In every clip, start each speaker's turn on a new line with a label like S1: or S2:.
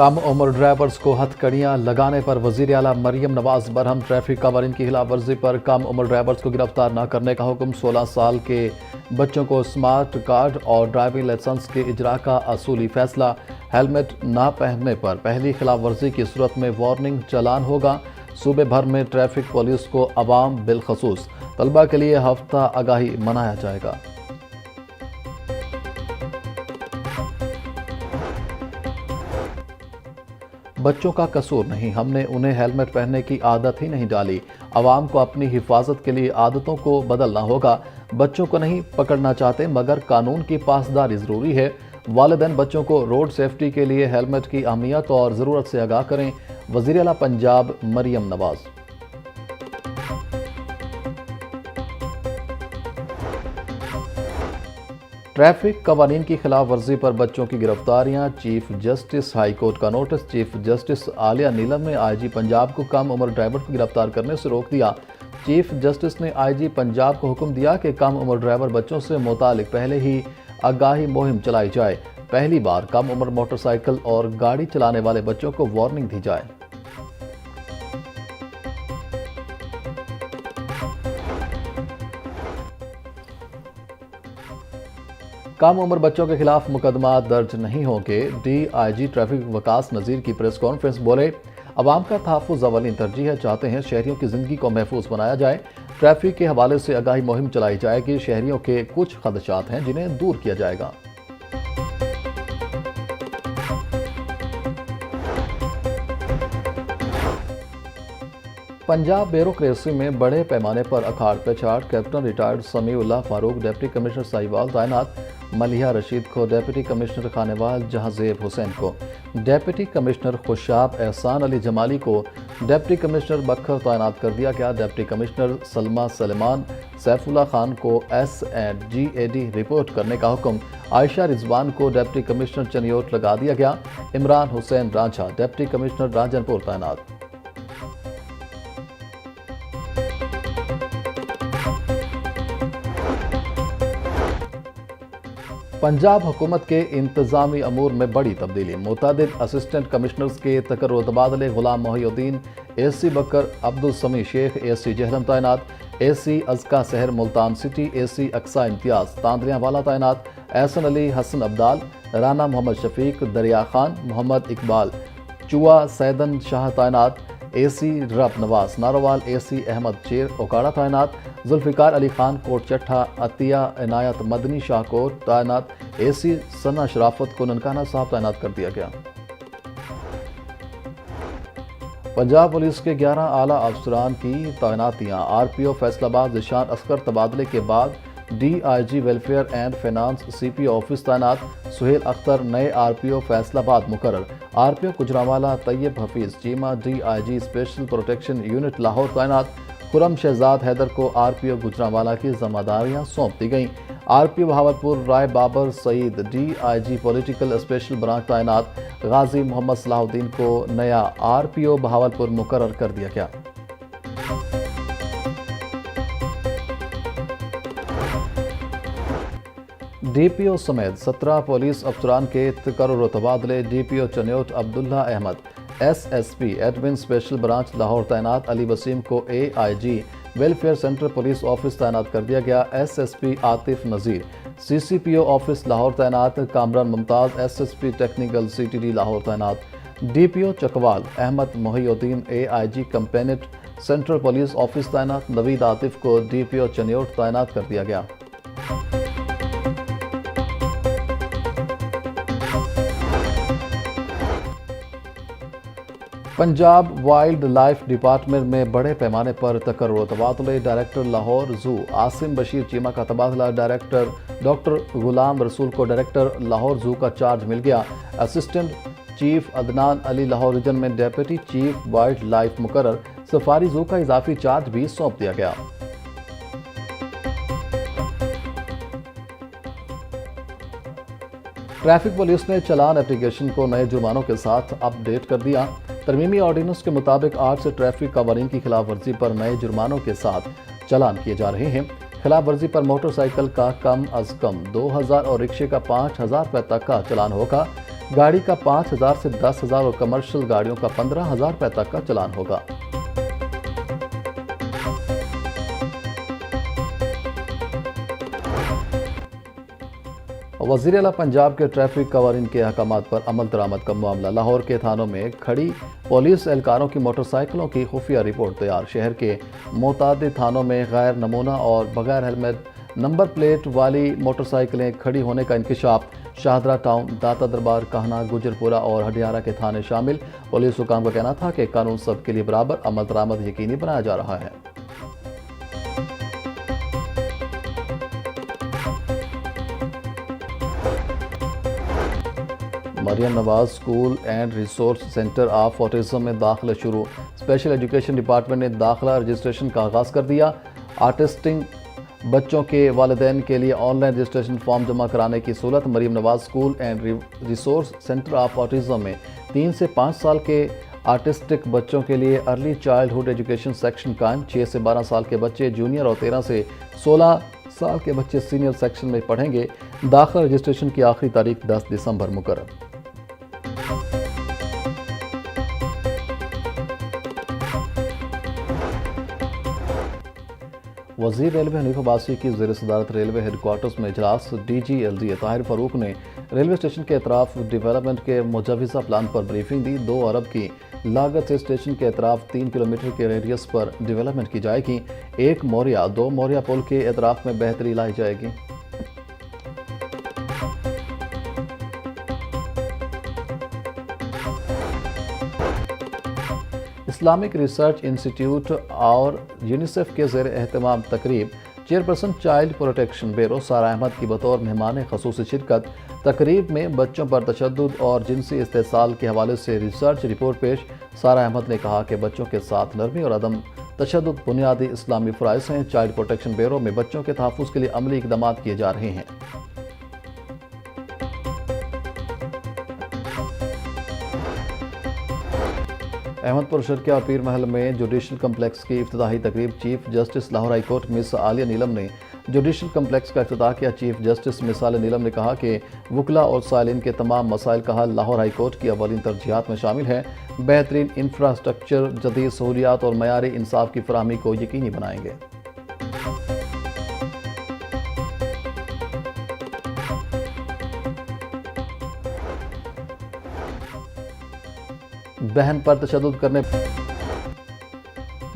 S1: कम उम्र ड्राइवर्स को हथकड़ियां लगाने पर वजीर आला मरियम नवाज बरहम। ट्रैफिक कवानीन की खिलाफ वर्जी पर कम उम्र ड्राइवर्स को गिरफ्तार न करने का हुक्म। 16 साल के बच्चों को स्मार्ट कार्ड और ड्राइविंग लाइसेंस के इजरा का असूली फैसला। हेलमेट न पहनने पर पहली खिलाफ वर्जी की सूरत में वार्निंग चालान होगा। सूबे भर में ट्रैफिक पुलिस को अवाम बिलखसूस तलबा के लिए हफ्ता आगाही मनाया जाएगा। बच्चों का कसूर नहीं, हमने उन्हें हेलमेट पहनने की आदत ही नहीं डाली। आवाम को अपनी हिफाजत के लिए आदतों को बदलना होगा। बच्चों को नहीं पकड़ना चाहते मगर कानून की पासदारी जरूरी है। वालिदैन बच्चों को रोड सेफ्टी के लिए हेलमेट की अहमियत और ज़रूरत से आगाह करें। वज़ीर आला पंजाब मरियम नवाज। ट्रैफिक कवानीन की खिलाफ वर्जी पर बच्चों की गिरफ्तारियां। चीफ जस्टिस हाई कोर्ट का notice. Chief justice Alia Neelam ने आईजी पंजाब को कम उम्र ड्राइवर को गिरफ्तार करने से रोक दिया। चीफ जस्टिस ने आईजी पंजाब को हुक्म दिया कि कम उम्र ड्राइवर बच्चों से मुतालिक पहले ही आगाही मुहिम चलाई जाए। पहली बार कम उम्र मोटरसाइकिल और गाड़ी चलाने वाले बच्चों को वार्निंग दी जाए। कम उम्र बच्चों के खिलाफ मुकदमा दर्ज नहीं होंगे। डीआईजी ट्रैफिक वकास नजीर की प्रेस कॉन्फ्रेंस बोले, अवाम का तहफ़्फ़ुज़ अव्वलीन तरजीह है। चाहते हैं शहरियों की जिंदगी को महफूज बनाया जाए। ट्रैफिक के हवाले से आगाही मुहिम चलाई जाएगी। शहरियों के कुछ खदशात हैं जिन्हें दूर किया जाएगा। पंजाब ब्यूरोक्रेसी में बड़े पैमाने पर अखाड़ पेछाड़। Captain retired Samiullah Farooq deputy commissioner Sahiwal तैनात। मलिहा रशीद को डिप्टी कमिश्नर खानेवाल। जहांजेब हुसैन को डिप्टी कमिश्नर। खुशाब एहसान अली जमाली को डिप्टी कमिश्नर बखर तैनात कर दिया गया। डिप्टी कमिश्नर सलमा सलेमान सैफुल्ला खान को SGAD रिपोर्ट करने का हुक्म। आयशा रिजवान को डिप्टी कमिश्नर चनियोट लगा दिया गया। इमरान हुसैन रांझा डिप्टी कमिश्नर राजनपुर तैनात। पंजाब हुकूमत के इंतजामी अमूर में बड़ी तब्दीली। मुतादिद असिस्टेंट कमिश्नर्स के तकर्रुर तबादले। गुलाम मोहिउद्दीन AC बकर, अब्दुल समी शेख AC जहरम तैनात। AC अज़का सहर मुल्तान सिटी। AC अक्सा इम्तियाज तांदरियावाला तैनात। एहसन अली हसन अब्दाल, राना मोहम्मद शफीक, दरिया खान मोहम्मद इकबाल चुआ सैदन शाह तैनात। AC रब नवाज नारोवाल। AC अहमद शेर ओकाड़ा तैनात। जुल्फ़िकार अली खान कोट चट्ठा। अतिया इनायत मदनी शाहकोट तैनात। AC सना शराफत को ननकाना साहब तैनात कर दिया गया। पंजाब पुलिस के 11 आला अफसरान की तैनातियां। RPO फैसलाबाद जिशान असगर तबादले के बाद DIG welfare and finance CPO office तैनात। सुहेल अख्तर नए RPO फैसलाबाद मुकर्रर। RPO Gujranwala Tayyab Hafeez Cheema DIG special protection unit Lahore तैनात। खुरम शहजाद हैदर को RPO गुजरांवाला की जिम्मेदारियां सौंप दी गईं। RPO Bahawalpur Rai Babar Saeed DIG political special branch तैनात। गाजी मोहम्मद सलाहुद्दीन को नया RPO बहावलपुर मुकर्रर कर दिया गया। DPO समेत 17 पुलिस अफसरान के तकर्रुर तबादले। DPO Chiniot Abdullah Ahmad SSP admin special branch Lahore तैनात। अली वसीम को AIG welfare centre police office तैनात कर दिया गया। SSP Atif Nazir CCPO office Lahore तैनात। Kamran Mumtaz SSP technical CTD Lahore तैनात। DPO Chakwal Ahmad Mohiuddin AIG complaint central police office तैनात। नवीद आतिफ को DPO चनियोट तैनात कर दिया गया। पंजाब वाइल्ड लाइफ डिपार्टमेंट में बड़े पैमाने पर तकर्रुर तबादले। डायरेक्टर लाहौर जू आसिम बशीर चीमा का तबादला। डायरेक्टर डॉक्टर गुलाम रसूल को डायरेक्टर लाहौर जू का चार्ज मिल गया। Assistant chief Adnan Ali Lahore region में डेप्यूटी चीफ वाइल्ड लाइफ मुकर्रर। सफारी जू का इजाफी चार्ज भी सौंप दिया गया। ट्रैफिक पुलिस ने चालान एप्लीकेशन को नए जुर्मानों के साथ अपडेट कर दिया। तरमीमी ऑर्डिनेंस के मुताबिक आज से ट्रैफिक कवानीन की खिलाफ वर्जी पर नए जुर्मानों के साथ चालान किए जा रहे हैं। खिलाफ वर्जी पर मोटरसाइकिल का कम अज कम 2000 और रिक्शे का 5000 रुपये तक का चालान होगा। गाड़ी का 5,000 से 10,000 और कमर्शियल गाड़ियों का 15,000 रुपये तक का चालान होगा। वज़ीर आला पंजाब के ट्रैफिक कवानीन के अहकामात पर अमल दरामद का मामला। लाहौर के थानों में खड़ी पुलिस एहलकारों की मोटरसाइकिलों की खुफिया रिपोर्ट तैयार। शहर के मुतादिद थानों में गैर नमूना और बगैर हेलमेट नंबर प्लेट वाली मोटरसाइकिलें खड़ी होने का इंकशाफ। शाहदरा टाउन, दाता दरबार, कहना, गुजरपुरा और हडियारा के थाने शामिल। पुलिस हुकाम का कहना था कि कानून सबके लिए बराबर, अमल दरामद यकीनी बनाया जा रहा है। Maryam Nawaz school and resource centre of autism में दाखिला शुरू। स्पेशल एजुकेशन डिपार्टमेंट ने दाखिला रजिस्ट्रेशन का आगाज़ कर दिया। आर्टिस्टिंग बच्चों के वालिदैन के लिए ऑनलाइन रजिस्ट्रेशन फॉर्म जमा कराने की सहूलत। Maryam Nawaz school and resource centre of autism में 3 से 5 साल के आर्टिस्टिक बच्चों के लिए अर्ली चाइल्डहुड एजुकेशन सेक्शन कायम। 6 से 12 साल के बच्चे जूनियर और 13 से 16 साल के बच्चे सीनियर सेक्शन में पढ़ेंगे। दाखिला रजिस्ट्रेशन की आखिरी तारीख 10 दिसंबर मुकर्रर। वज़ीर रेलवे हनीफ अब्बासी की ज़ेर सदारत रेलवे हेडक्वार्टर्स में इजलास। DGLD ताहिर फ़ारूक ने रेलवे स्टेशन के अतराफ डेवलपमेंट के मुजव्वज़ा प्लान पर ब्रीफिंग दी। 2 अरब की लागत से स्टेशन के अतराफ 3 किलोमीटर के रेडियस पर डेवलपमेंट की जाएगी। 1 मोरिया 2 मोरिया पुल के अतराफ में बेहतरी लाई जाएगी। इस्लामिक रिसर्च इंस्टीट्यूट और यूनिसेफ के ज़ेर एहतमाम तकरीब। चेयरपर्सन चाइल्ड प्रोटेक्शन ब्यूरो सारा अहमद की बतौर मेहमान ख़ुसूसी शिरकत। तकरीब में बच्चों पर तशद्दुद और जिनसी इस्तेसाल के हवाले से रिसर्च रिपोर्ट पेश। सारा अहमद ने कहा कि बच्चों के साथ नरमी और अदम तशद्दुद बुनियादी इस्लामी फ़राइज़ हैं। चाइल्ड प्रोटेक्शन ब्यूरो में बच्चों के तहफ़्फ़ुज़ के लिए अमली इक़दाम किए जा रहे हैं। अहमदपुर शर्किया और पीर महल में जुडिशल कम्प्लेक्स की इफ्तिताही तकरीब। Chief justice Lahore high court miss Aliya Neelam ने जुडिशल कम्प्लेक्स का इफ्तिताह किया। Chief justice miss Aliya Neelam ने कहा कि वकला और साइलिन के तमाम मसाइल का हल लाहौर हाई कोर्ट की अवलिन तरजीहात में शामिल है। बेहतरीन इंफ्रास्ट्रक्चर, जदीद सहूलियात और मयारी इंसाफ की फराहमी को यकीनी बनाएंगे। बहन पर तशद्दुद करने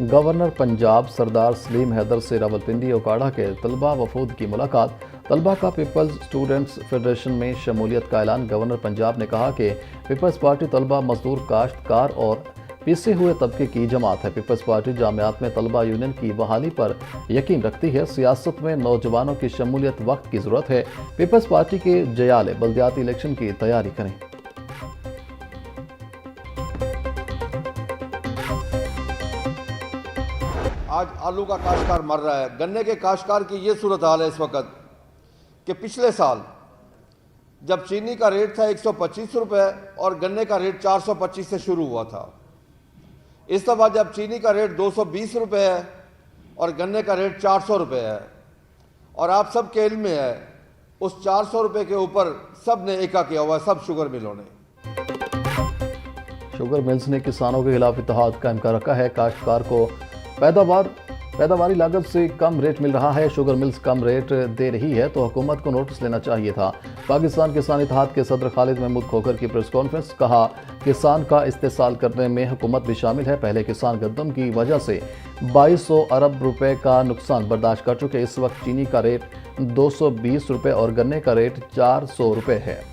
S1: गवर्नर पंजाब सरदार सलीम हैदर से रावलपिंडी ओकाड़ा के तलबा वफूद की मुलाकात। तलबा का पीपल्स स्टूडेंट्स फेडरेशन में शमूलियत का ऐलान। गवर्नर पंजाब ने कहा कि पीपल्स पार्टी तलबा, मजदूर, काश्तकार और पिसे हुए तबके की जमात है। पीपल्स पार्टी जामियात में तलबा यूनियन की बहाली पर यकीन रखती है। सियासत में नौजवानों की शमूलियत वक्त की ज़रूरत है। पीपल्स पार्टी के जयाले बल्दियाती इलेक्शन की तैयारी करें।
S2: आज आलू का काश्तकार मर रहा है। गन्ने के काश्तकार की ये सूरत हाल है इस वक्त कि पिछले साल जब चीनी का रेट था 125 रुपये और गन्ने का रेट 425 से शुरू हुआ था। इस दफ़ा जब चीनी का रेट 220 रुपये है और गन्ने का रेट 400 रुपये है और आप सब के इल्म में है उस 400 रुपये के ऊपर सब ने एका किया हुआ है, सब शुगर मिलों ने।
S1: शुगर मिल्स ने किसानों के खिलाफ इत्तेहाद कायम कर रखा है। काश्तकार को पैदावारी लागत से कम रेट मिल रहा है। शुगर मिल्स कम रेट दे रही है तो हुकूमत को नोटिस लेना चाहिए था। पाकिस्तान किसान इत्तेहाद के सदर खालिद महमूद खोखर की प्रेस कॉन्फ्रेंस। कहा, किसान का इस्तेसाल करने में हुकूमत भी शामिल है। पहले किसान गंदम की वजह से 2200 अरब रुपए का नुकसान बर्दाश्त कर चुके। इस वक्त चीनी का रेट 220 रुपये और गन्ने का रेट 400 रुपये है।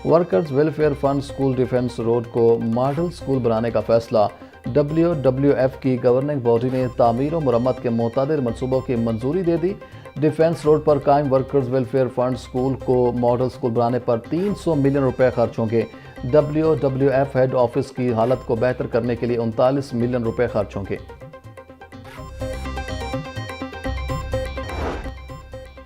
S1: Workers welfare fund school defence road को मॉडल स्कूल बनाने का फैसला। WWF की गवर्निंग बॉडी ने तामीर और मुरम्मत के मुतअद्दिद मनसूबों की मंजूरी दे दी। डिफेंस रोड पर कायम वर्कर्स वेलफेयर फंड स्कूल को मॉडल स्कूल बनाने पर 300 मिलियन रुपए खर्च होंगे। WWF हेड ऑफिस की हालत को बेहतर करने के लिए 39 मिलियन रुपए खर्च होंगे।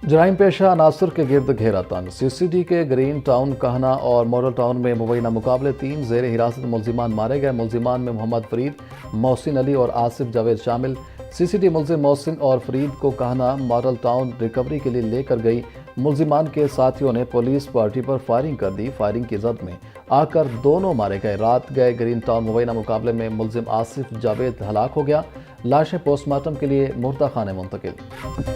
S1: जराइम पेशा अनासर के गिर्द घेरा तंग। CCD के ग्रीन टाउन, कहना और मॉडल टाउन में मुबैना मुकाबले। 3 ज़ेर हिरासत मुल्जिमान मारे गए। मुल्जिमान में मोहम्मद फरीद, मोहसिन अली और आसिफ जावेद शामिल। सीसीडी मुलजिम मोहसिन और फरीद को कहना मॉडल टाउन रिकवरी के लिए लेकर गई। मुलजिमान के साथियों ने पुलिस पार्टी पर फायरिंग कर दी। फायरिंग की जद में आकर दोनों मारे गए। रात गए ग्रीन टाउन मुबैना मुकाबले में मुलजिम आसिफ जावेद हलाक हो गया। लाशें पोस्टमार्टम के लिए मुर्दा खाने मुंतकिल।